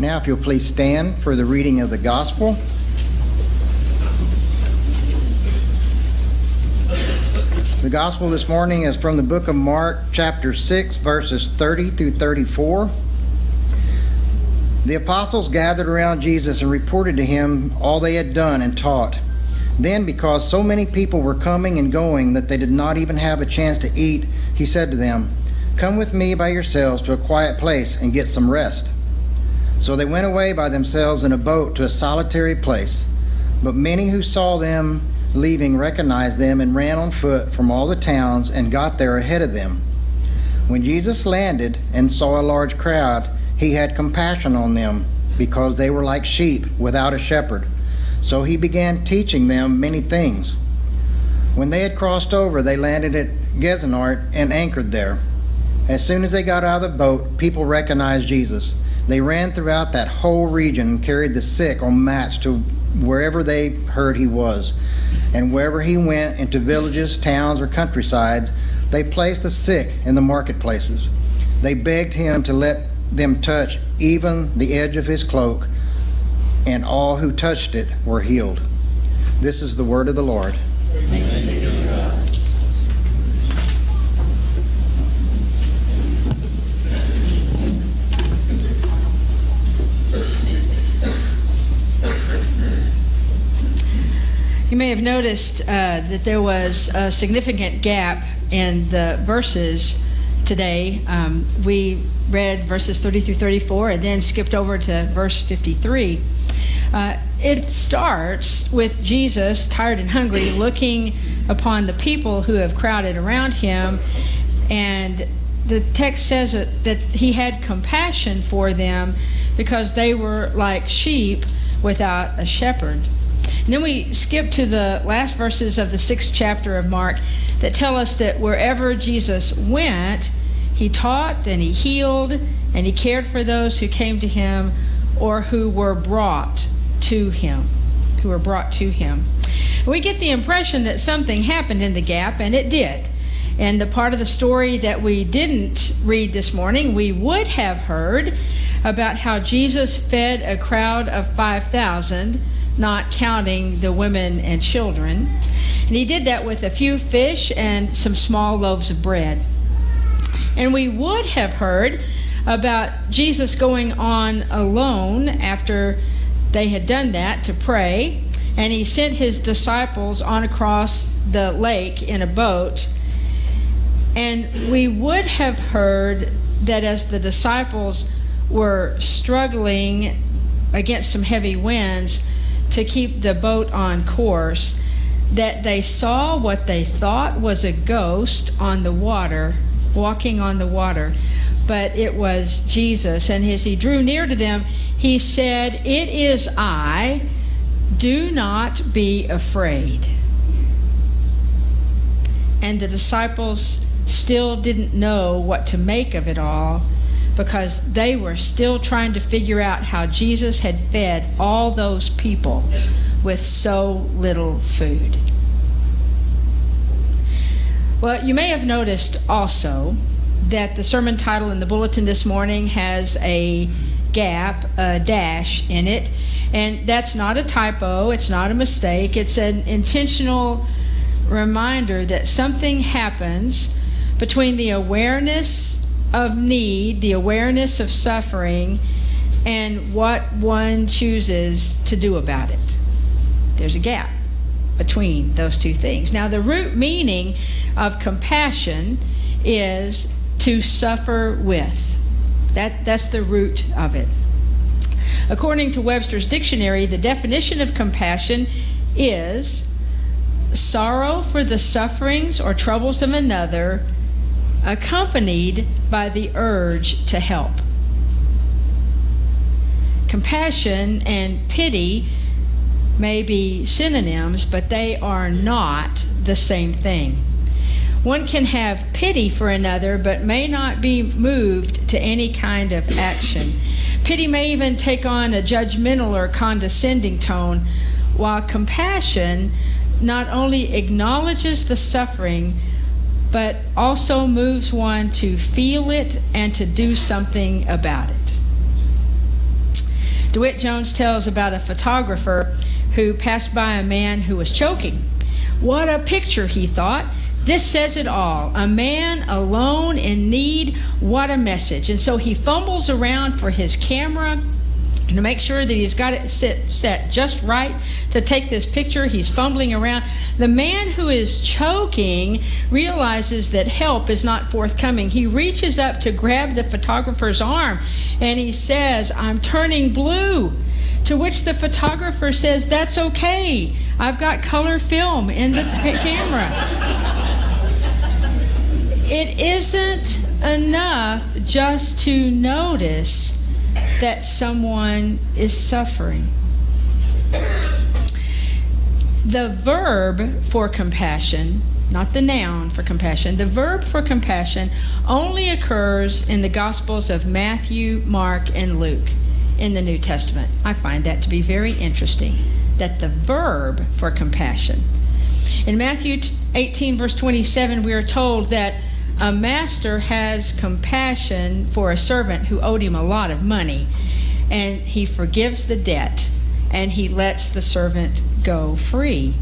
Now, if you'll please stand for the reading of the gospel. The gospel this morning is from the book of Mark, chapter 6, verses 30 through 34. The apostles gathered around Jesus and reported to him all they had done and taught. Then, because so many people were coming and going that they did not even have a chance to eat, he said to them, "Come with me by yourselves to a quiet place and get some rest." So they went away by themselves in a boat to a solitary place. But many who saw them leaving recognized them and ran on foot from all the towns and got there ahead of them. When Jesus landed and saw a large crowd, he had compassion on them because they were like sheep without a shepherd. So he began teaching them many things. When they had crossed over, they landed at Gennesaret and anchored there. As soon as they got out of the boat, people recognized Jesus. They ran throughout that whole region and carried the sick on mats to wherever they heard he was. And wherever he went, into villages, towns, or countrysides, they placed the sick in the marketplaces. They begged him to let them touch even the edge of his cloak, and all who touched it were healed. This is the word of the Lord. Amen. You may have noticed that there was a significant gap in the verses today. We read verses 30 through 34 and then skipped over to verse 53. It starts with Jesus, tired and hungry, looking upon the people who have crowded around him, and the text says that he had compassion for them because they were like sheep without a shepherd. And then we skip to the last verses of the 6th chapter of Mark that tell us that wherever Jesus went, he taught and he healed and he cared for those who came to him or who were brought to him. We get the impression that something happened in the gap, and it did. And the part of the story that we didn't read this morning, we would have heard about how Jesus fed a crowd of 5,000, not counting the women and children. And he did that with a few fish and some small loaves of bread. And we would have heard about Jesus going on alone after they had done that to pray, and he sent his disciples on across the lake in a boat. And we would have heard that as the disciples were struggling against some heavy winds to keep the boat on course, that they saw what they thought was a ghost on the water, walking on the water, but it was Jesus. And as he drew near to them, he said, "It is I, do not be afraid." And the disciples still didn't know what to make of it all, because they were still trying to figure out how Jesus had fed all those people with so little food. Well, you may have noticed also that the sermon title in the bulletin this morning has a gap, a dash in it, and that's not a typo, it's not a mistake, it's an intentional reminder that something happens between the awareness of need, the awareness of suffering, and what one chooses to do about it. There's a gap between those two things. Now, the root meaning of compassion is to suffer with. That's the root of it. According to Webster's dictionary, the definition of compassion is sorrow for the sufferings or troubles of another, accompanied by the urge to help. Compassion and pity may be synonyms, but they are not the same thing. One can have pity for another, but may not be moved to any kind of action. Pity may even take on a judgmental or condescending tone, while compassion not only acknowledges the suffering, but also moves one to feel it and to do something about it. DeWitt Jones tells about a photographer who passed by a man who was choking. What a picture, he thought. This says it all. A man alone in need, what a message. And so he fumbles around for his camera to make sure that he's got it set just right to take this picture. He's fumbling around. The man who is choking realizes that help is not forthcoming. He reaches up to grab the photographer's arm and he says, "I'm turning blue." To which the photographer says, "That's okay. I've got color film in the camera." It isn't enough just to notice that someone is suffering. The verb for compassion, not the noun for compassion, the verb for compassion only occurs in the Gospels of Matthew, Mark, and Luke in the New Testament. I find that to be very interesting, that the verb for compassion. In Matthew 18, verse 27, we are told that a master has compassion for a servant who owed him a lot of money, and he forgives the debt, and he lets the servant go free.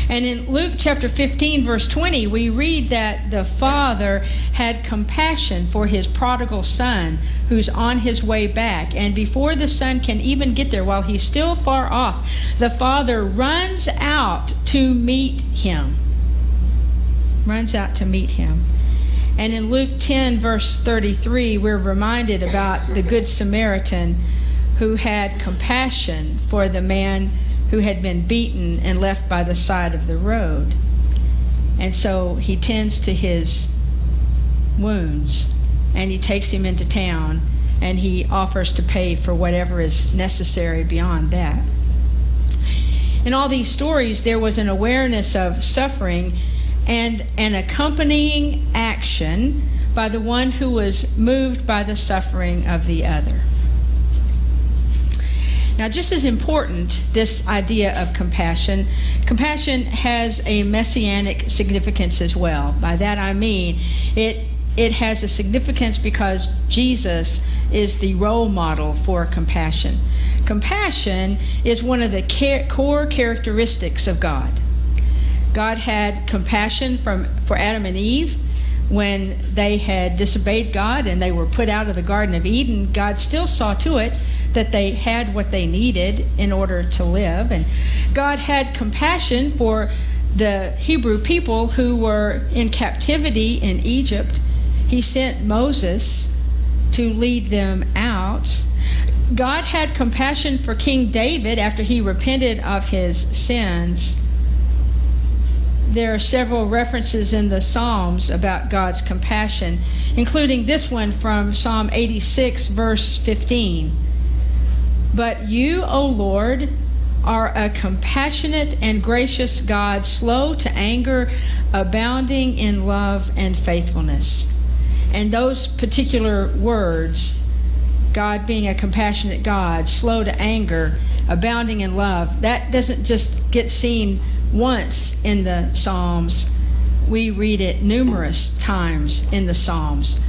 And in Luke chapter 15, verse 20, we read that the father had compassion for his prodigal son who's on his way back. And before the son can even get there, while he's still far off, the father runs out to meet him. And in Luke 10, verse 33, we're reminded about the Good Samaritan who had compassion for the man who had been beaten and left by the side of the road. And so he tends to his wounds, and he takes him into town, and he offers to pay for whatever is necessary beyond that. In all these stories, there was an awareness of suffering and an accompanying action by the one who was moved by the suffering of the other. Now, just as important, this idea of compassion has a messianic significance as well. By that I mean, it has a significance because Jesus is the role model for compassion. Compassion is one of the core characteristics of God. God had compassion for Adam and Eve when they had disobeyed God and they were put out of the Garden of Eden. God still saw to it that they had what they needed in order to live. And God had compassion for the Hebrew people who were in captivity in Egypt. He sent Moses to lead them out. God had compassion for King David after he repented of his sins. There are several references in the Psalms about God's compassion, including this one from Psalm 86, verse 15. "But you, O Lord, are a compassionate and gracious God, slow to anger, abounding in love and faithfulness." And those particular words, God being a compassionate God, slow to anger, abounding in love, that doesn't just get seen once in the Psalms. We read it numerous times in the Psalms.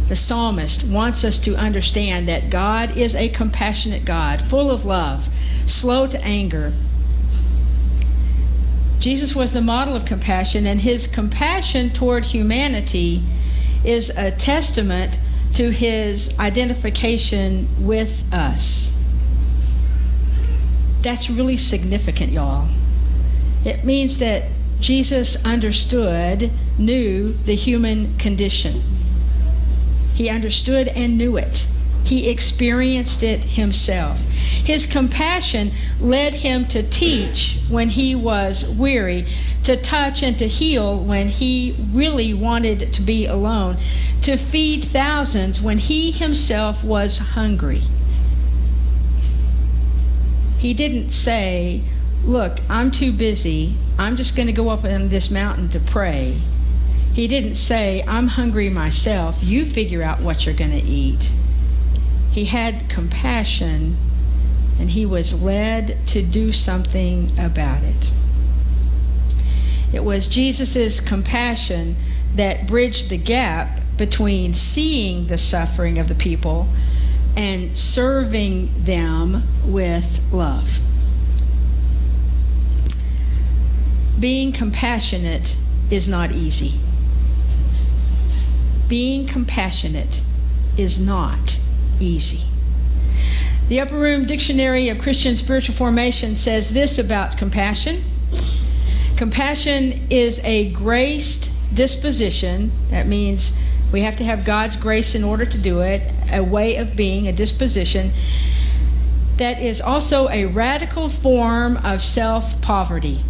The psalmist wants us to understand that God is a compassionate God, full of love, slow to anger. Jesus was the model of compassion, and his compassion toward humanity is a testament to his identification with us. That's really significant, y'all. It means that Jesus knew the human condition. He understood and knew it. He experienced it himself. His compassion led him to teach when he was weary, to touch and to heal when he really wanted to be alone, to feed thousands when he himself was hungry. He didn't say, "Look, I'm too busy. I'm just going to go up on this mountain to pray." He didn't say, "I'm hungry myself. You figure out what you're going to eat." He had compassion, and he was led to do something about it. It was Jesus' compassion that bridged the gap between seeing the suffering of the people and serving them with love. Being compassionate is not easy. Being compassionate is not easy. The Upper Room Dictionary of Christian Spiritual Formation says this about compassion. Compassion is a graced disposition. That means we have to have God's grace in order to do it, a way of being, a disposition that is also a radical form of self-poverty.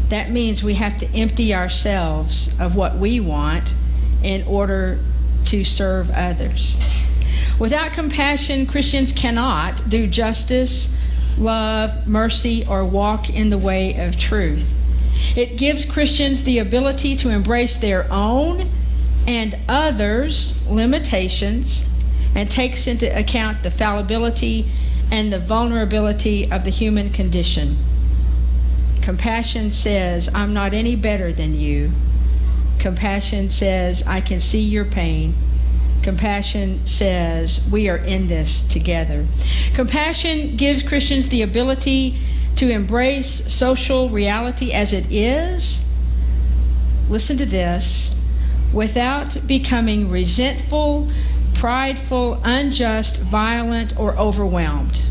That means we have to empty ourselves of what we want in order to serve others. Without compassion, Christians cannot do justice, love, mercy, or walk in the way of truth. It gives Christians the ability to embrace their own and others' limitations and takes into account the fallibility and the vulnerability of the human condition. Compassion says, I'm not any better than you. Compassion says, I can see your pain. Compassion says, we are in this together. Compassion gives Christians the ability to embrace social reality as it is. Listen to this. Without becoming resentful, prideful, unjust, violent, or overwhelmed.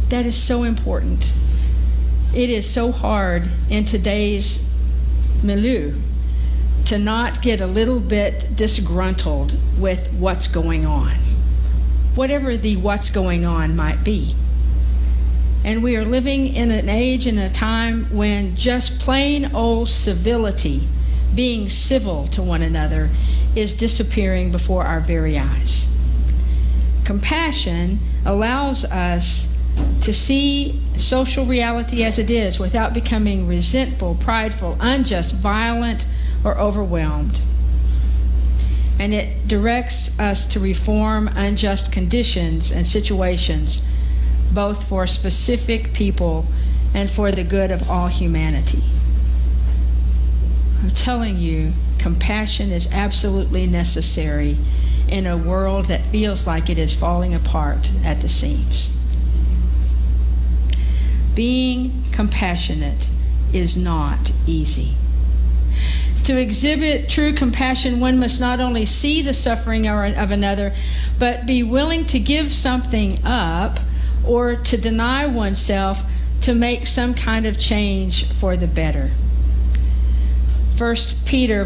That is so important. It is so hard in today's milieu to not get a little bit disgruntled with what's going on, whatever the what's going on might be. And we are living in an age and a time when just plain old civility, being civil to one another, is disappearing before our very eyes. Compassion allows us to see social reality as it is without becoming resentful, prideful, unjust, violent, or overwhelmed. And it directs us to reform unjust conditions and situations, both for specific people and for the good of all humanity. I'm telling you, compassion is absolutely necessary in a world that feels like it is falling apart at the seams. Being compassionate is not easy. To exhibit true compassion, one must not only see the suffering of another, but be willing to give something up or to deny oneself to make some kind of change for the better. 1 Peter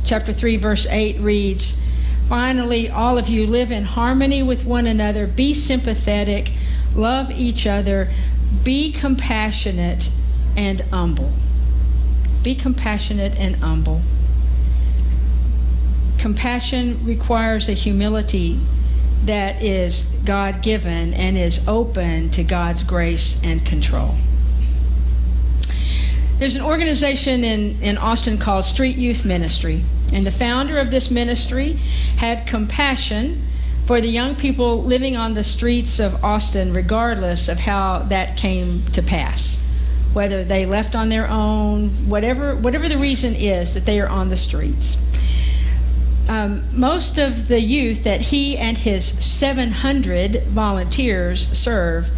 chapter 3, verse 8 reads, Finally, all of you live in harmony with one another, be sympathetic, love each other, be compassionate and humble. Be compassionate and humble. Compassion requires a humility that is God-given and is open to God's grace and control. There's an organization in Austin called Street Youth Ministry, and the founder of this ministry had compassion for the young people living on the streets of Austin, regardless of how that came to pass. Whether they left on their own, whatever the reason is that they are on the streets. Most of the youth that he and his 700 volunteers serve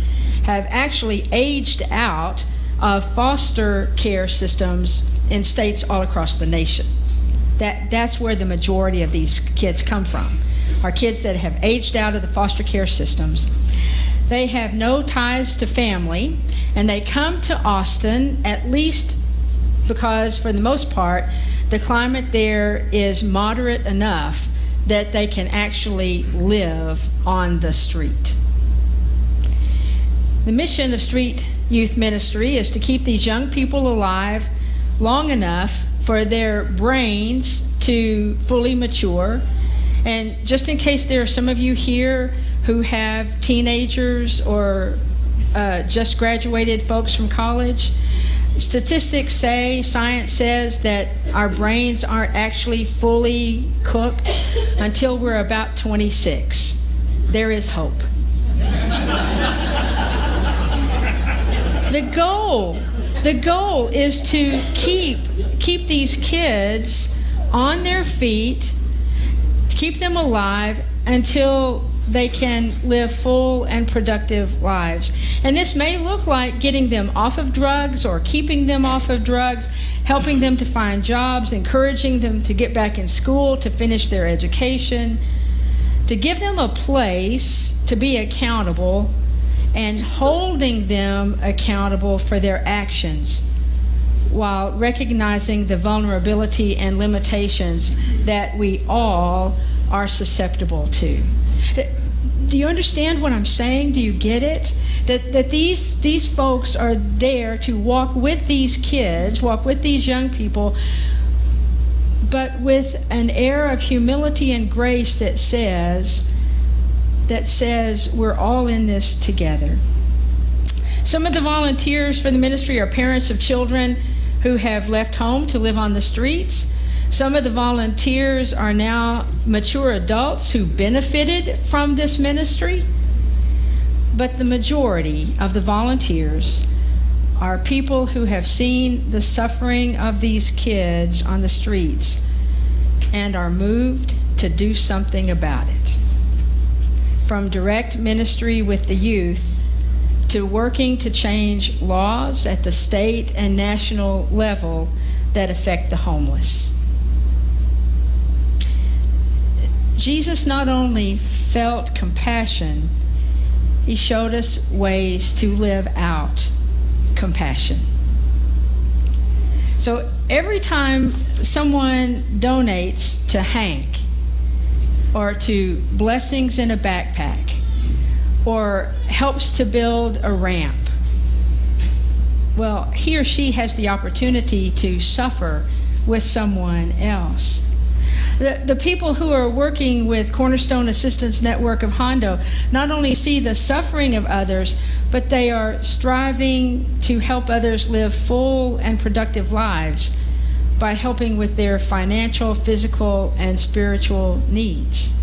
have actually aged out of foster care systems in states all across the nation. That's where the majority of these kids come from, are kids that have aged out of the foster care systems. They have no ties to family, and they come to Austin at least because, for the most part, the climate there is moderate enough that they can actually live on the street. The mission of Street Youth Ministry is to keep these young people alive long enough for their brains to fully mature. And just in case there are some of you here who have teenagers or just graduated folks from college, statistics say, science says that our brains aren't actually fully cooked until we're about 26. There is hope. The goal is to keep these kids on their feet, keep them alive, until they can live full and productive lives. And this may look like getting them off of drugs or keeping them off of drugs, helping them to find jobs, encouraging them to get back in school, to finish their education, to give them a place to be accountable, and holding them accountable for their actions while recognizing the vulnerability and limitations that we all are susceptible to. Do you understand what I'm saying? Do you get it? That these folks are there to walk with these kids, walk with these young people, but with an air of humility and grace that says we're all in this together. Some of the volunteers for the ministry are parents of children who have left home to live on the streets. Some of the volunteers are now mature adults who benefited from this ministry. But the majority of the volunteers are people who have seen the suffering of these kids on the streets and are moved to do something about it. From direct ministry with the youth to working to change laws at the state and national level that affect the homeless. Jesus not only felt compassion, he showed us ways to live out compassion. So every time someone donates to Hank, or to Blessings in a Backpack, or helps to build a ramp, well, he or she has the opportunity to suffer with someone else. The people who are working with Cornerstone Assistance Network of Hondo not only see the suffering of others, but they are striving to help others live full and productive lives by helping with their financial, physical, and spiritual needs.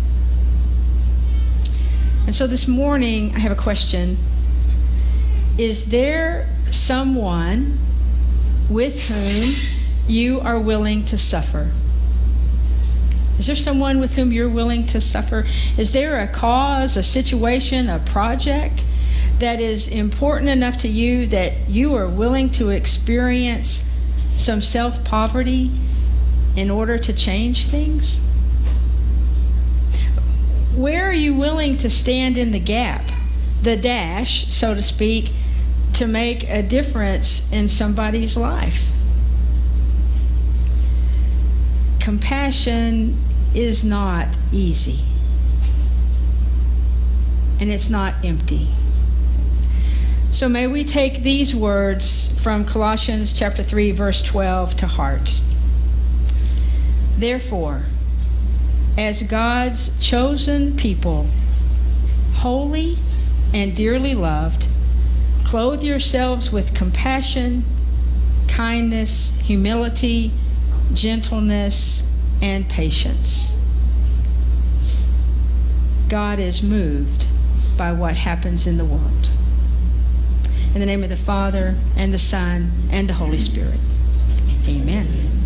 And so this morning, I have a question. Is there someone with whom you are willing to suffer? Is there someone with whom you're willing to suffer? Is there a cause, a situation, a project that is important enough to you that you are willing to experience some self-poverty in order to change things? Where are you willing to stand in the gap, the dash, so to speak, to make a difference in somebody's life? Compassion is not easy, and it's not empty. So may we take these words from Colossians chapter 3, verse 12 to heart. Therefore, as God's chosen people, holy and dearly loved, clothe yourselves with compassion, kindness, humility, gentleness, and patience. God is moved by what happens in the world. In the name of the Father, and the Son, and the Holy Spirit. Amen.